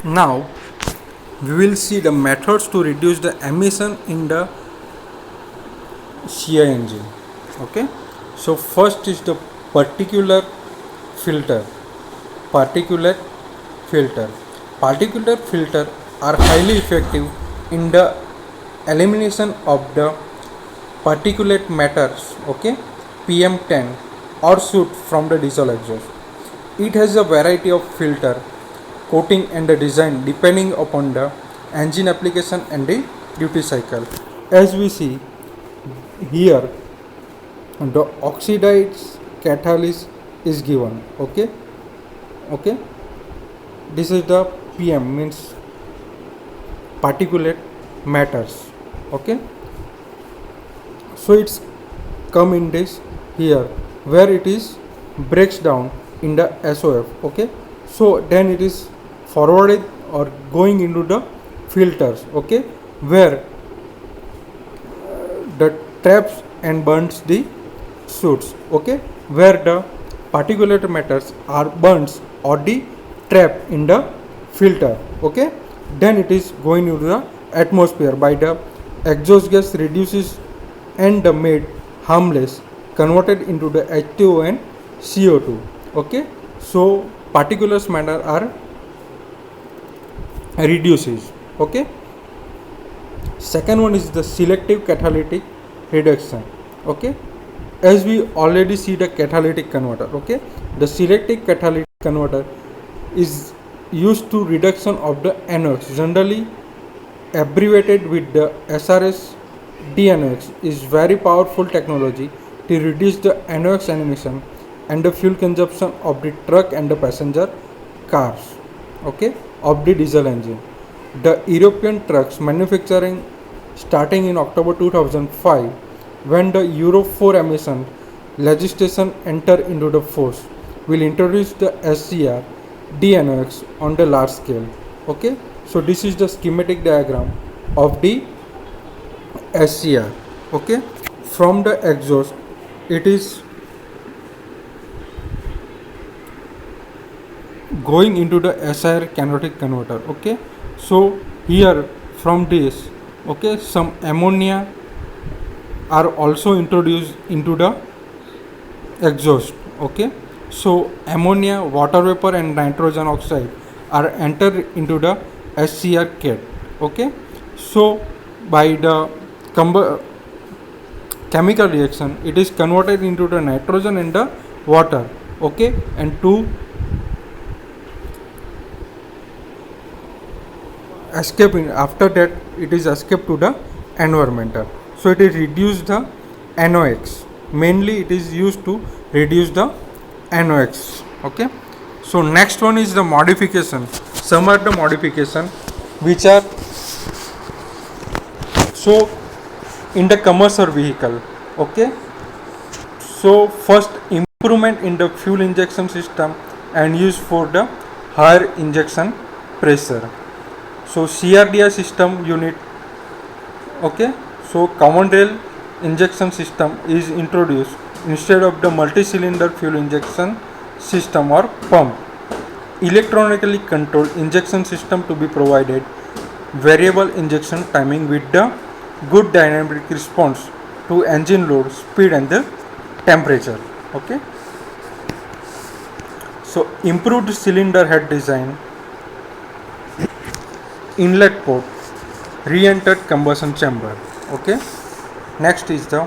Now we will see the methods to reduce the emission in the CI engine. Okay, so first is the particular filter. Particulate filter. Particulate filter are highly effective in the elimination of the particulate matters, okay, PM10 or soot from the diesel exhaust. It has a variety of filter, coating and the design depending upon the engine application and the duty cycle. As we see here, the oxidized catalyst is given, okay. This is the PM, means particulate matters, okay. So it's come in this here where it is breaks down in the SOF, okay. So then it is forwarded or going into the filters, okay, where the traps and burns the soot, okay, where the particulate matters are burns or the trap in the filter, okay. Then it is going into the atmosphere by the exhaust gas reduces and the made harmless converted into the H2O and CO2, okay. So particulate matter are reduces, okay. Second one is the selective catalytic reduction, okay. As we already see the catalytic converter, okay, the selective catalytic converter is used to reduction of the NOx, generally abbreviated with the SRS. DNOx is very powerful technology to reduce the NOx emission and the fuel consumption of the truck and the passenger cars, okay, of the diesel engine. The European trucks manufacturing starting in October 2005, when the Euro 4 emission legislation enter into the force, will introduce the SCR DNOx on the large scale, okay. So this is the schematic diagram of the SCR, okay. From the exhaust it is going into the SIR catalytic converter, okay. So here from this, okay, some ammonia are also introduced into the exhaust, okay. So ammonia, water vapor and nitrogen oxide are entered into the SCR cat, okay. So by the chemical reaction it is converted into the nitrogen and the water, okay, and to escape in, after that it is escape to the environmental. So it is reduce the NOx, mainly it is used to reduce the NOx, okay. So next one is the modification. Some are the modification which are so in the commercial vehicle, okay. So first improvement in the fuel injection system and use for the higher injection pressure. So CRDI system unit, okay. So common rail injection system is introduced instead of the multi-cylinder fuel injection system or pump. Electronically controlled injection system to be provided variable injection timing with the good dynamic response to engine load, speed and the temperature, okay. So improved cylinder head design, inlet port, re-entered combustion chamber, okay. Next is the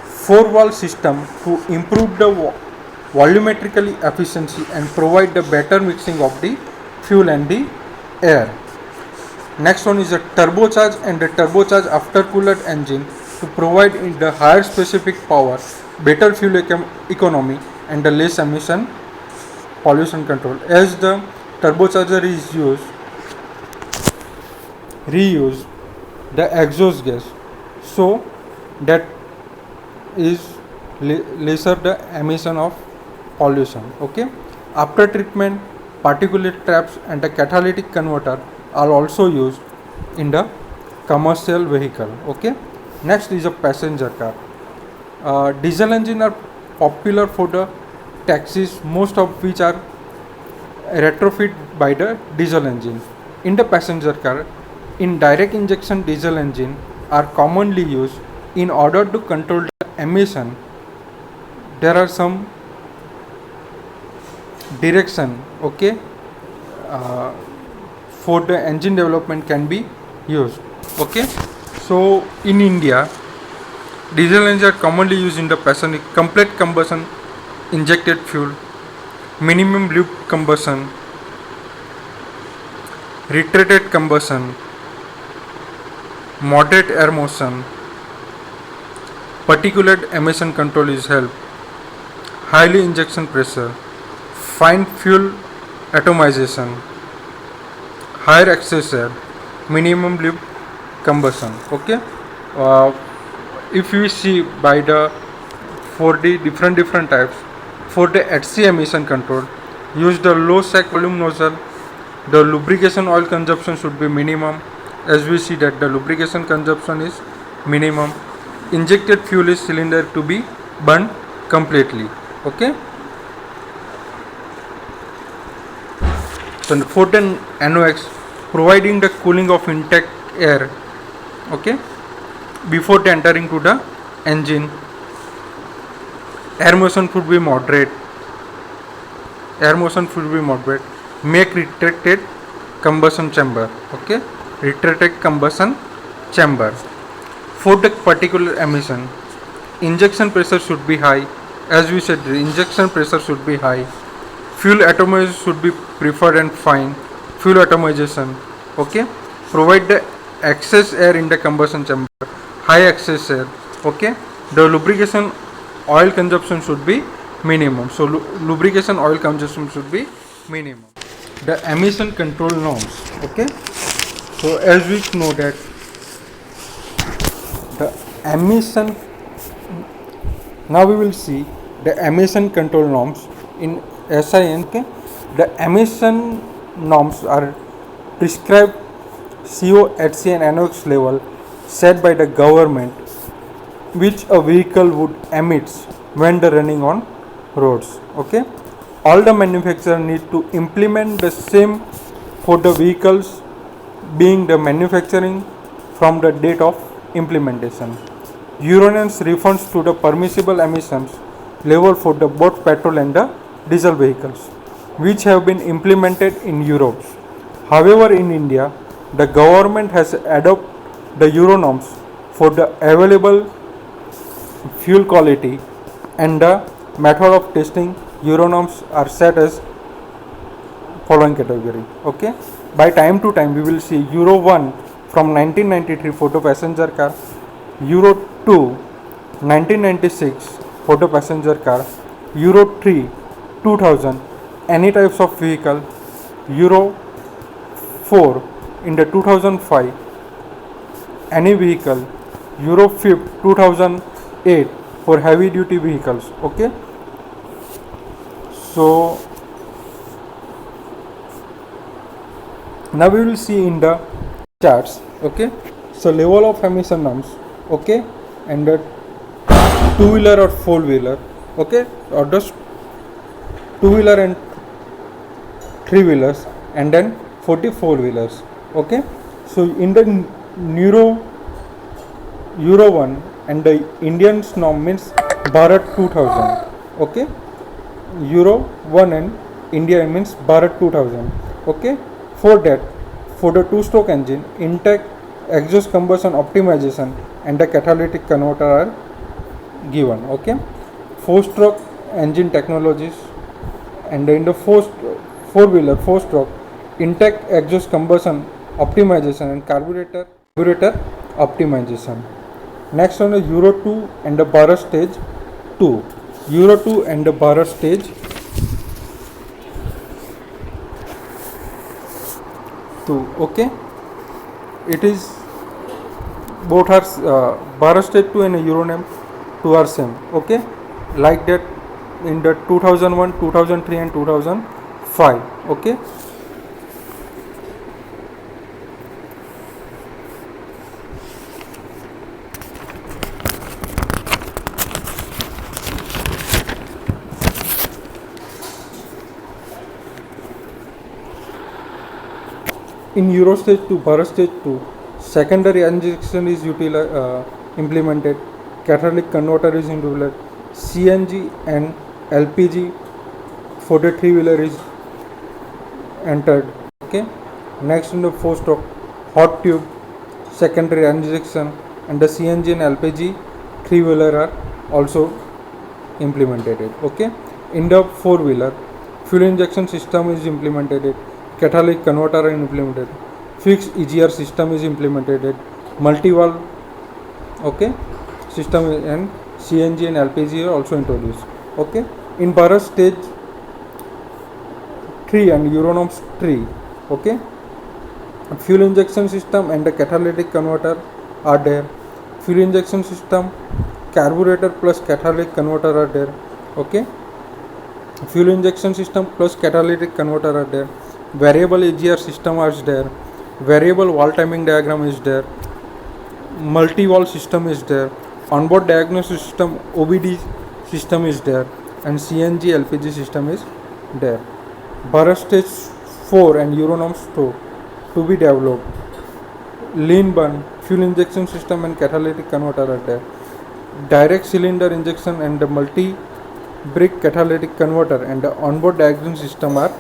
four valve system to improve the volumetrically efficiency and provide the better mixing of the fuel and the air. Next one is the turbocharge and the turbocharge aftercooled engine to provide in the higher specific power, better fuel economy and the less emission pollution control. As the turbocharger is used reuse the exhaust gas, so that is lesser the emission of pollution, okay. After treatment particulate traps and the catalytic converter are also used in the commercial vehicle, okay. Next is a passenger car. Diesel engine are popular for the taxis, most of which are retrofit by the diesel engine. In the passenger car, in direct injection diesel engine are commonly used in order to control the emission. There are some direction, okay, uh, for the engine development can be used, okay. So in India, diesel engines are commonly used in the passenger complete combustion injected fuel, minimum lube combustion, retarded combustion, moderate air motion, particulate emission control is help, highly injection pressure, fine fuel atomization, higher excess air, minimum lube combustion, okay. uh, if you see by the for the different types, for the HC emission control, use the low sag volume nozzle. The lubrication oil consumption should be minimum. As we see that the lubrication consumption is minimum. Injected fuel is cylinder to be burned completely, okay. So for the NOx, providing the cooling of intake air, okay, before the entering to the engine. Air motion should be moderate. Make retracted combustion chamber, okay, retracted combustion chamber. For the particular emission, injection pressure should be high. As we said, the injection pressure should be high. Fuel atomization should be preferred and fine. Fuel atomization, okay. Provide the excess air in the combustion chamber, high excess air, okay. The lubrication oil consumption should be minimum. So lubrication oil consumption should be minimum. The emission control norms, okay. So as we know that the emission, now we will see the emission control norms in SIN, okay. The emission norms are prescribed CO, HC and NOx level set by the government which a vehicle would emit when the running on roads, okay. All the manufacturers need to implement the same for the vehicles being the manufacturing from the date of implementation. Euro norms refers to the permissible emissions level for the both petrol and the diesel vehicles which have been implemented in Europe. However, in India, the government has adopted the Euro norms for the available fuel quality and the method of testing. Euro norms are set as following category, okay. By time to time we will see Euro 1 from 1993 for the passenger car, Euro 2 1996 for the passenger car, Euro 3 2000 any types of vehicle, Euro 4 in the 2005 any vehicle, Euro 5 2008 for heavy duty vehicles, okay. So now we will see in the charts, okay. So level of emission norms, okay, and the two-wheeler or four-wheeler, okay, or just two-wheeler and three-wheelers, and then 44-wheelers, okay. So in the Euro 1 and the Indian norm means Bharat 2000, okay. Euro 1 and India means Bharat 2000, okay. For that, for the two-stroke engine, intake, exhaust combustion optimization and the catalytic converter are given, okay. Four-stroke engine technologies, and in the four-wheeler, four-stroke, intake, exhaust combustion optimization and carburetor optimization. Next on the Euro 2 and the Bharat stage 2. Euro 2 and the Bharat stage 2, okay. It is both are Bharat stage 2 and Euro name 2 are same, okay. Like that in the 2001, 2003 and 2005, okay. In Euro stage 2, Bharat stage 2, secondary injection is implemented, catalytic converter is implemented, CNG and LPG 43-wheeler is entered. Okay. Next in the fourth stock, hot tube, secondary injection, and the CNG and LPG 3-wheeler are also implemented. Okay. In the 4-wheeler, fuel injection system is implemented, catalytic converter are implemented, fixed EGR system is implemented, multi-valve, okay, system, and CNG and LPG are also introduced. Okay. In Bharat stage 3 and Euronorms 3, okay, fuel injection system and the catalytic converter are there. Fuel injection system, carburetor plus catalytic converter are there. Okay. Fuel injection system plus catalytic converter are there. Variable AGR system is there. Variable valve timing diagram is there. Multi-valve system is there. Onboard diagnosis system, OBD system is there, and CNG LPG system is there. Bharat stage 4 and Euronorms 2 to be developed. Lean burn, fuel injection system and catalytic converter are there. Direct cylinder injection and the multi-brick catalytic converter and the onboard diagnosis system are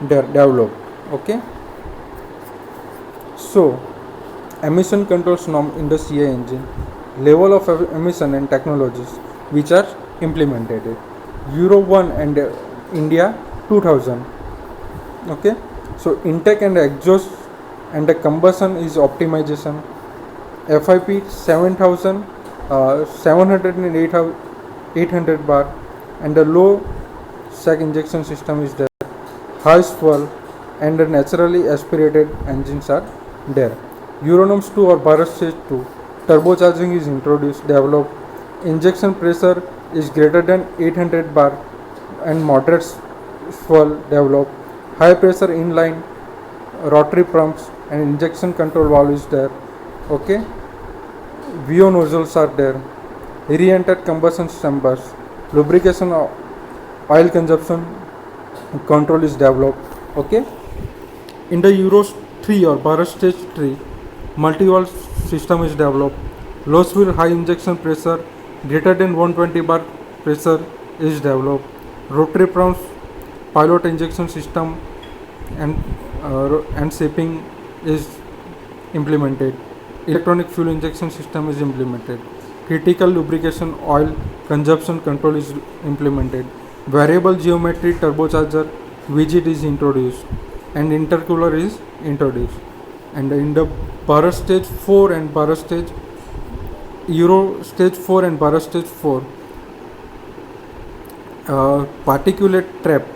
developed. Okay. So, emission controls norm in the CI engine, level of emission and technologies which are implemented. Euro 1 and India 2000. Okay. So, intake and exhaust and the combustion is optimization. FIP 7000, 700 and 800 bar, and the low sag injection system is there. High swirl and the naturally aspirated engines are there. Euronorms 2 or Bharat stage 2, turbocharging is introduced, developed. Injection pressure is greater than 800 bar and moderate swirl developed. High pressure inline rotary pumps and injection control valve is there. Okay. VO nozzles are there. Re-entered combustion chambers. Lubrication oil consumption control is developed. Okay. In the Euro 3 or Bharat stage 3, multi-valve system is developed. Low speed high injection pressure greater than 120 bar pressure is developed. Rotary pumps, pilot injection system and shaping is implemented. Electronic fuel injection system is implemented. Critical lubrication oil consumption control is implemented. Variable geometry turbocharger widget is introduced, and intercooler is introduced. And in the Bharat stage 4 and Bharat stage Euro stage 4 and Bharat stage 4, particulate trap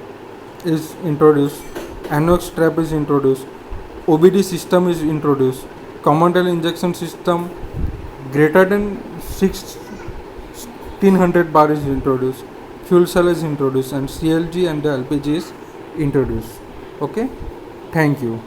is introduced, NOx trap is introduced, OBD system is introduced, common rail injection system greater than 1600 bar is introduced, fuel cell is introduced, and CLG and the LPG is introduced. Okay, thank you.